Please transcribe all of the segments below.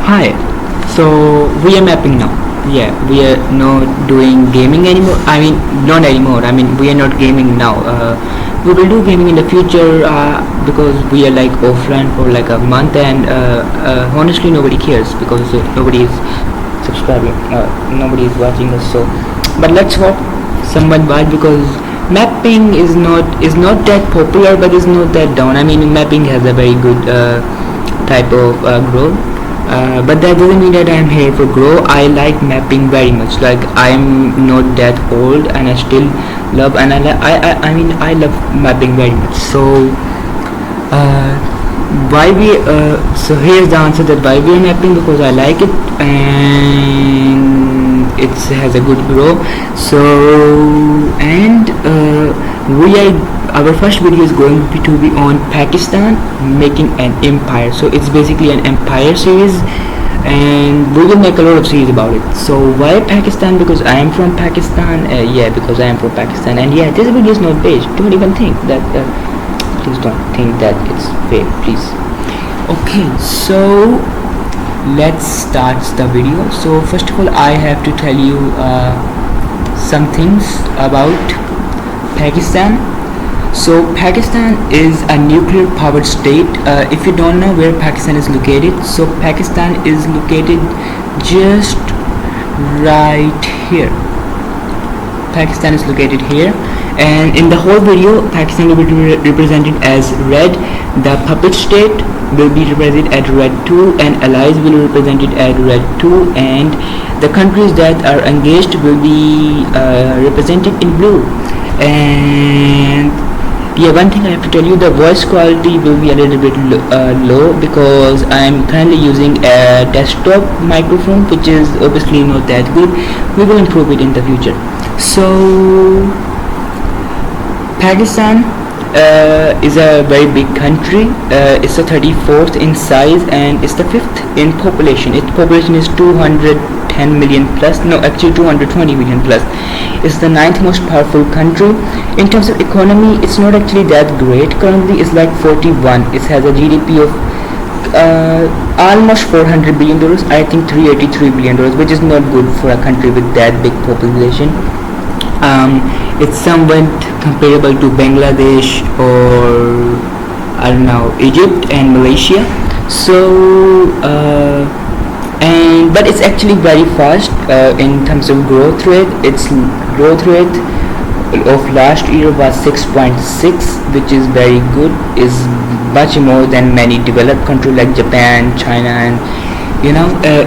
Hi. So we are mapping now. Yeah, we are not doing gaming anymore. I mean, not anymore. I mean, we are not gaming now. We will do gaming in the future because we are like offline for like a month, and honestly, nobody cares because nobody is subscribing. Nobody is watching us. So, but let's hope someone watch because mapping is not that popular, but it's not that down. I mean, mapping has a very good type of growth. But that doesn't mean that I'm here for grow. I like mapping very much. Like I'm not that old, and I still love. And I mean I love mapping very much. So why we so here's the answer that why we are mapping, because I like it and it has a good grow. So and we are our first video is going to be on Pakistan making an empire. So it's basically an empire series, and we will make a lot of series about it. So why Pakistan? Because I am from Pakistan. Yeah, because I am from Pakistan. And yeah, this video is not paid. Don't even think that. Please don't think that it's fake, please. Okay, so let's start the video. So first of all, I have to tell you some things about Pakistan. So Pakistan is a nuclear powered state. If you don't know where Pakistan is located, so Pakistan is located just right here. Pakistan is located here, and in the whole video Pakistan will be represented as red. The puppet state will be represented at red 2, and allies will be represented at red 2, and the countries that are engaged will be represented in blue. And yeah, one thing I have to tell you, the voice quality will be a little bit low because I'm currently using a desktop microphone, which is obviously not that good. We will improve it in the future. So Pakistan is a very big country. It's the 34th in size, and it's the 5th in population. Its population is 210 million plus, no, actually 220 million plus. It's the 9th most powerful country. In terms of economy, it's not actually that great. Currently it's like 41. It has a GDP of almost $400 billion. I think $383 billion, which is not good for a country with that big population. It's somewhat comparable to Bangladesh or I don't know, Egypt and Malaysia. So but it's actually very fast in terms of growth rate. Its growth rate of last year was 6.6, which is very good. Is much more than many developed countries like Japan, China, and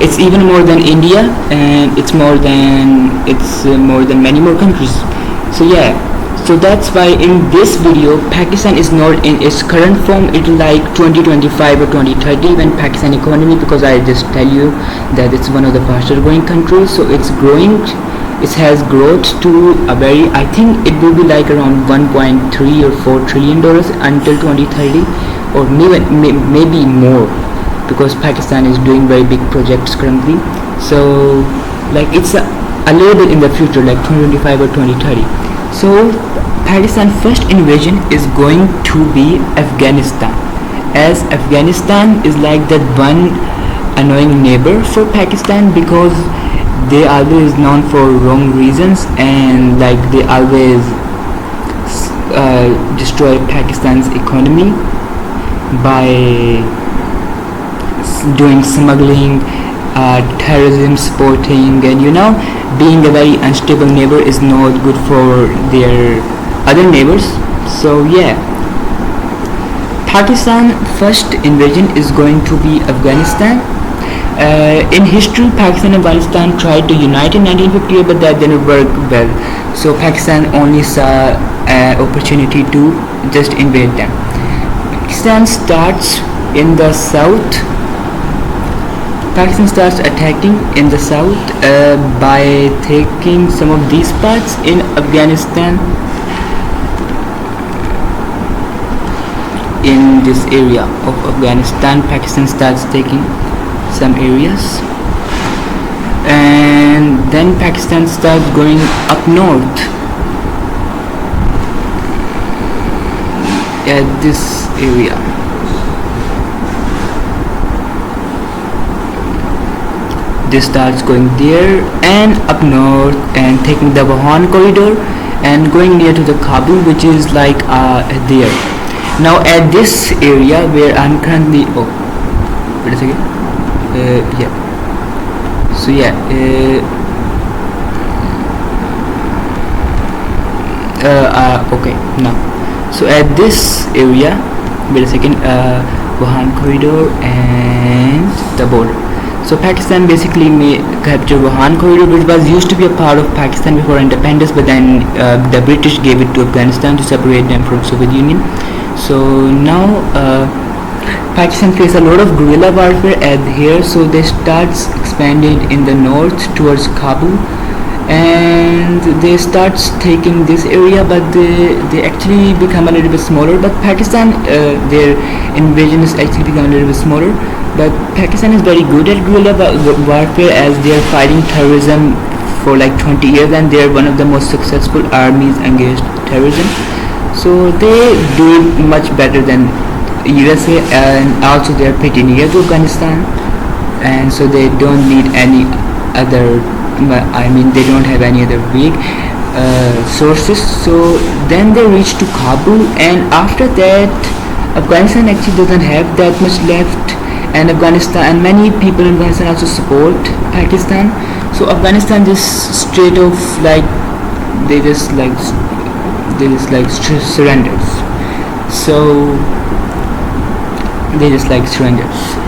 it's even more than India, and it's more than many more countries. So yeah, so that's why in this video Pakistan is not in its current form. It's like 2025 or 2030 when Pakistan economy, because I just tell you that it's one of the faster growing countries. So it's growing, it has growth to a very, I think it will be like around 1.3 or 4 trillion dollars until 2030, or maybe more, because Pakistan is doing very big projects currently. So like it's a little bit in the future, like 2025 or 2030. So Pakistan first invasion is going to be Afghanistan, as Afghanistan is like that one annoying neighbor for Pakistan, because they always known for wrong reasons, and like they always destroy Pakistan's economy by doing smuggling, terrorism supporting, and being a very unstable neighbor is not good for their other neighbors. So yeah, Pakistan first invasion is going to be Afghanistan. In history, Pakistan and Afghanistan tried to unite in 1958, but that didn't work well. So Pakistan only saw an opportunity to just invade them. Pakistan starts in the south. Pakistan starts attacking in the south by taking some of these parts in Afghanistan. In this area of Afghanistan, Pakistan starts taking some areas, and then Pakistan starts going up north at this area. This starts going there and up north and taking the Wuhan corridor and going near to the Kabul, which is like there. Now at this area where I'm currently, oh wait a second, yeah, so yeah, okay, now so at this area, wait a second, Wuhan corridor and the border. So Pakistan basically may capture Wuhan corridor, which was used to be a part of Pakistan before independence, but then the British gave it to Afghanistan to separate them from Soviet Union. So now Pakistan faces a lot of guerrilla warfare at here, so they start expanding in the north towards Kabul, and they start taking this area, but they actually become a little bit smaller. But Pakistan, their invasion is actually become a little bit smaller, but Pakistan is very good at guerrilla warfare, as they are fighting terrorism for like 20 years, and they are one of the most successful armies against terrorism. So they do it much better than USA, and also they are pretty near to Afghanistan, and so they don't need any other, I mean they don't have any other weak sources. So then they reach to Kabul, and after that Afghanistan actually doesn't have that much left, and Afghanistan and many people in Afghanistan also support Pakistan. So Afghanistan just straight off like they just surrenders. So they just like surrenders.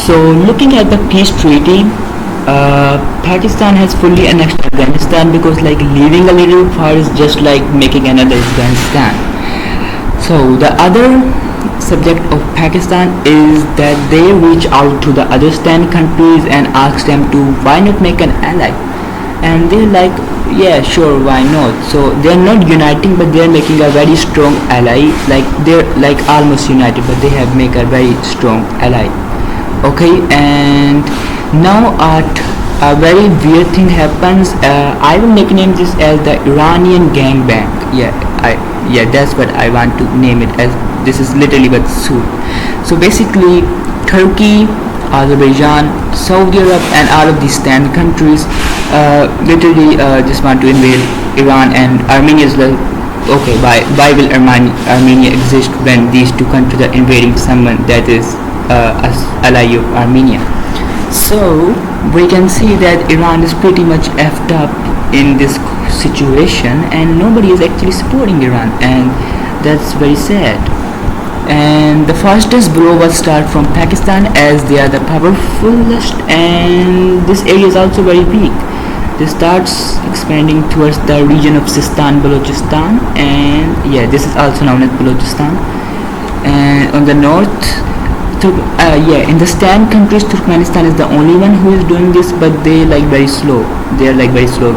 So looking at the peace treaty, Pakistan has fully annexed Afghanistan, because like leaving a little far is just like making another Afghanistan. So the other subject of Pakistan is that they reach out to the other stand countries and ask them to why not make an ally, and they're like, yeah, sure, why not. So they're not uniting, but they're making a very strong ally, like they're like almost united, but they have make a very strong ally. Okay, and now a very weird thing happens. I will nickname this as the Iranian gangbang. Yeah, that's what I want to name it as. This is literally what suit. So basically Turkey, Azerbaijan, Saudi Arabia and all of these 10 countries literally just want to invade Iran, and Armenia is like, okay, why will Armenia exist when these two countries are invading someone that is ally of Armenia? So we can see that Iran is pretty much effed up in this situation, and nobody is actually supporting Iran, and that's very sad. And the fastest blow was start from Pakistan, as they are the powerfulest, and this area is also very weak. This starts expanding towards the region of Sistan, Balochistan, and yeah, this is also known as Balochistan. And on the north, in the stand countries, Turkmenistan is the only one who is doing this, but they like very slow. They are like very slow.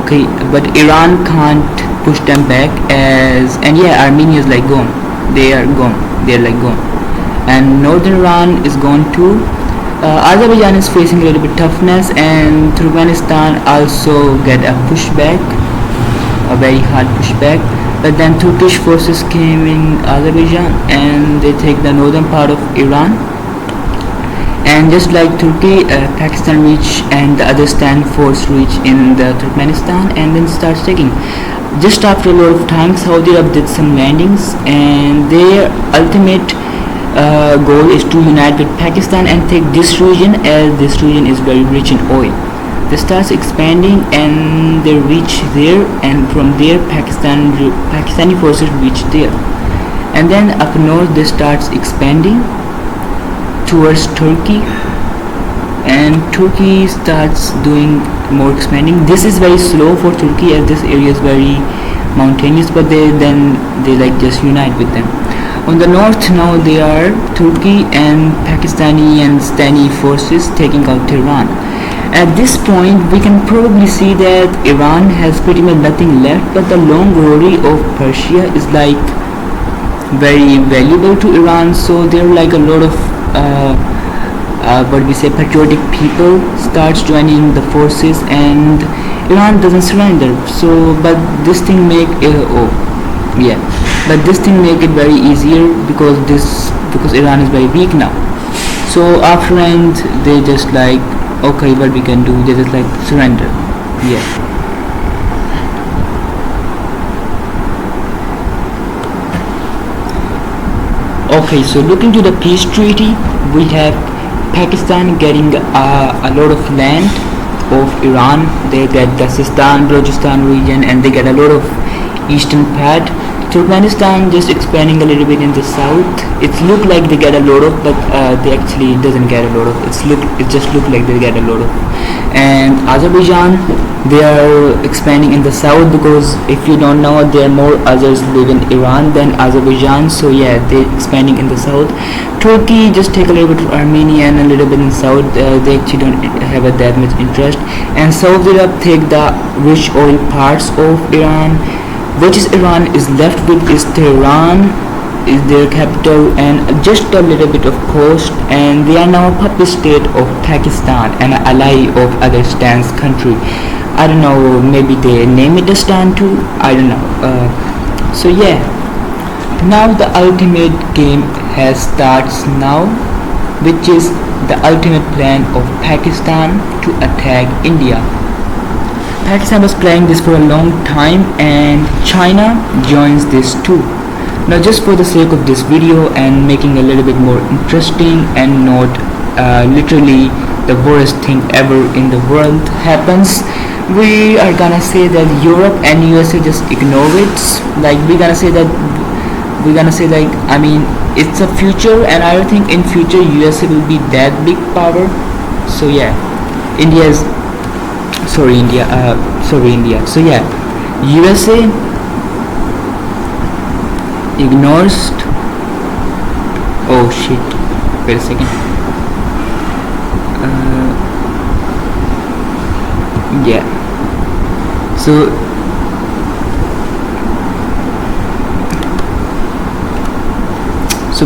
Okay, but Iran can't push them back, and yeah, Armenia is like gone. They are gone. They are like gone. And northern Iran is gone too. Azerbaijan is facing a little bit toughness, and Turkmenistan also get a pushback, a very hard pushback. But then Turkish forces came in Azerbaijan, and they take the northern part of Iran. And just like Turkey, Pakistan reach, and the other stand force reach in the Turkmenistan, and then starts taking. Just after a lot of time, Saudi Arabia did some landings, and their ultimate goal is to unite with Pakistan and take this region, as this region is very rich in oil. They start expanding, and they reach there, and from there Pakistani forces reach there. and then up north they starts expanding towards Turkey, and Turkey starts doing more expanding. This is very slow for Turkey as this area is very mountainous, but they like just unite with them. On the north now they are Turkey and Pakistani and Stani forces taking out Iran. At this point we can probably see that Iran has pretty much nothing left, but the long glory of Persia is like very valuable to Iran, so there are like a lot of what we say patriotic people starts joining the forces, and Iran doesn't surrender. So but this thing make this thing make it very easier because Iran is very weak now. So after end they just like, okay, what we can do, they just like surrender. Yeah. Okay, so looking to the peace treaty, we have Pakistan getting a lot of land of Iran. They get the Sistan, Balochistan region, and they get a lot of eastern part. Turkmenistan just expanding a little bit in the south. It look like they get a lot of, but they actually doesn't get a lot of. It just look like they get a lot of. And Azerbaijan, they are expanding in the south, because if you don't know, there are more others live in Iran than Azerbaijan. So yeah, they're expanding in the south. Turkey just take a little bit of Armenia and a little bit in south. They actually don't have that much interest. And Saudi Arabia take the rich oil parts of Iran. Which is Iran is left with is Tehran is their capital and just a little bit of coast, and they are now a puppet state of Pakistan and an ally of other Stan's country. I don't know, maybe they name it a Stan too, I don't know. So yeah, now the ultimate game has starts now, which is the ultimate plan of Pakistan to attack India. Pakistan was planning this for a long time, and China joins this too. Now just for the sake of this video and making a little bit more interesting and not literally the worst thing ever in the world happens, we are gonna say that Europe and USA just ignore it. Like we're gonna say like, I mean, it's a future, and I don't think in future USA will be that big power. So yeah, India. So yeah, USA ignores. Oh shit! Wait a second. Yeah. So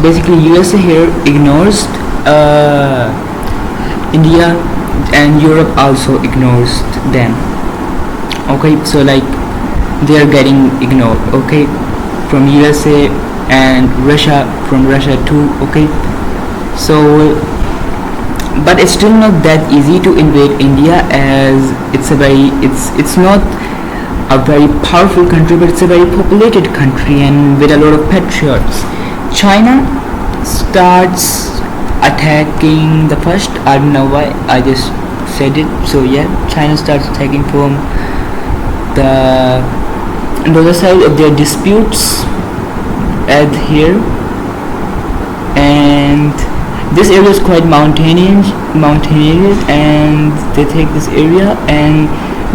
basically, USA here ignores India, and Europe also ignores them. Okay, so like they are getting ignored, okay, from USA and from Russia too. Okay, so but it's still not that easy to invade India, as it's not a very powerful country, but it's a very populated country and with a lot of patriots. China starts attacking the first. I don't know why I just said it. So yeah, China starts attacking from the other side of their disputes at here, and this area is quite mountainous, and they take this area and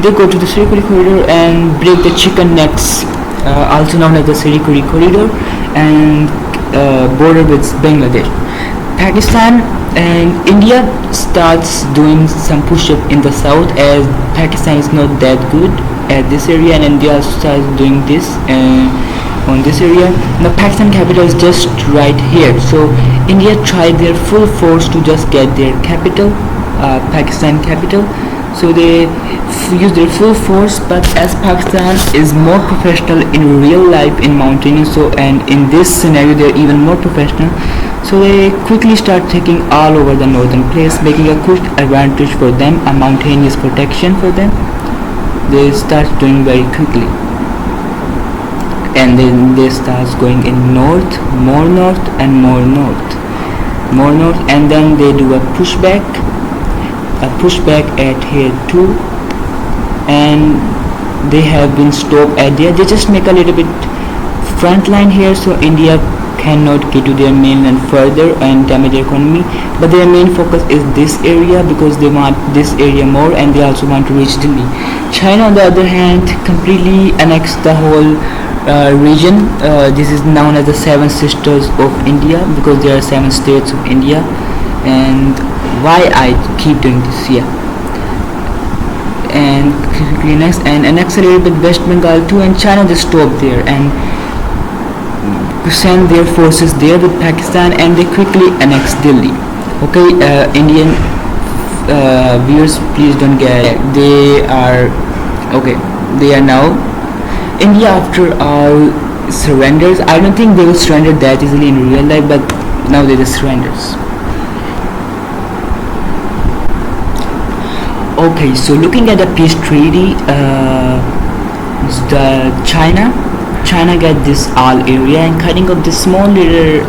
they go to the Sirikuri corridor and break the chicken necks, also known as the Sirikuri corridor, and border with Bangladesh. Pakistan and India starts doing some push-up in the south, as Pakistan is not that good at this area, and India starts doing this on this area. Now Pakistan capital is just right here, so India tried their full force to just get their capital, Pakistan capital. So they use their full force, but as Pakistan is more professional in real life in mountaineering, so and in this scenario they're even more professional, so they quickly start taking all over the northern place, making a quick advantage for them, a mountainous protection for them. They start doing very quickly, and then they start going in north, more north, and then they do a pushback at here too, and they have been stopped at there. They just make a little bit front line here, so India cannot get to their mainland further and damage their economy, but their main focus is this area because they want this area more, and they also want to reach Delhi. China on the other hand completely annexed the whole region. This is known as the seven sisters of India because there are seven states of India. And why I keep doing this, yeah. And quickly next, and annexed a little bit West Bengal too, and China just stopped there and send their forces there with Pakistan, and they quickly annexed Delhi. Okay, Indian viewers, please don't get, they are okay, they are now India after all surrenders. I don't think they will surrender that easily in real life, but now they just surrenders. Okay, so looking at the peace treaty, the China get this all area and cutting up this small little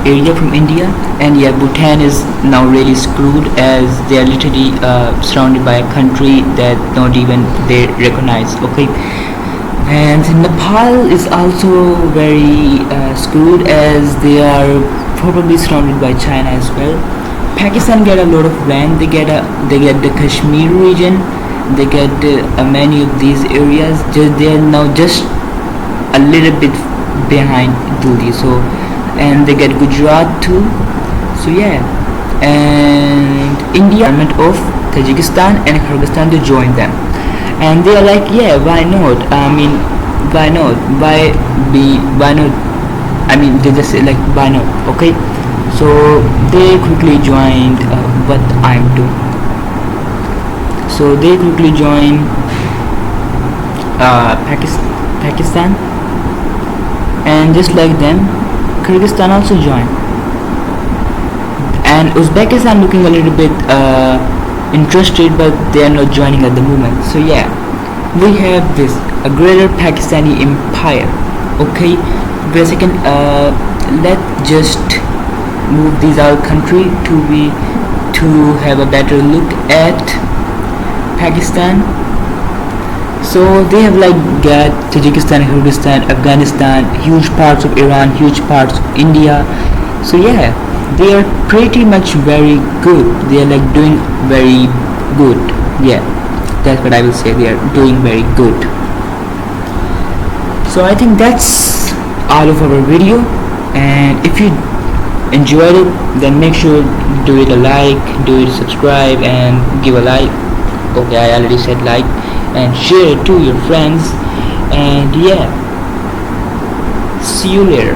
area from India, and yeah, Bhutan is now really screwed as they are literally surrounded by a country that not even they recognize. Okay, and Nepal is also very screwed as they are probably surrounded by China as well. Pakistan get a lot of land. They get the Kashmir region. They get many of these areas. They are now just a little bit behind Delhi. So, and they get Gujarat too. So yeah, and India government of Tajikistan and Kyrgyzstan to join them, and they are like, yeah, why not? I mean, why not? Why not? I mean, they just say like, why not? Okay. So they quickly joined what I'm doing. So they quickly joined Pakistan, and just like them, Kyrgyzstan also joined. And Uzbekistan looking a little bit interested, but they are not joining at the moment. So yeah, we have this a greater Pakistani empire. Okay, wait a second. Let's just move these out country to have a better look at Pakistan. So they have like got Tajikistan, Kyrgyzstan, Afghanistan, huge parts of Iran, huge parts of India. So yeah, they are pretty much very good. They are like doing very good. Yeah, that's what I will say. They are doing very good. So I think that's all of our video, and if you enjoyed it, then make sure do it a like, do it subscribe, and give a like. Okay, I already said like, and share it to your friends. And yeah, see you later.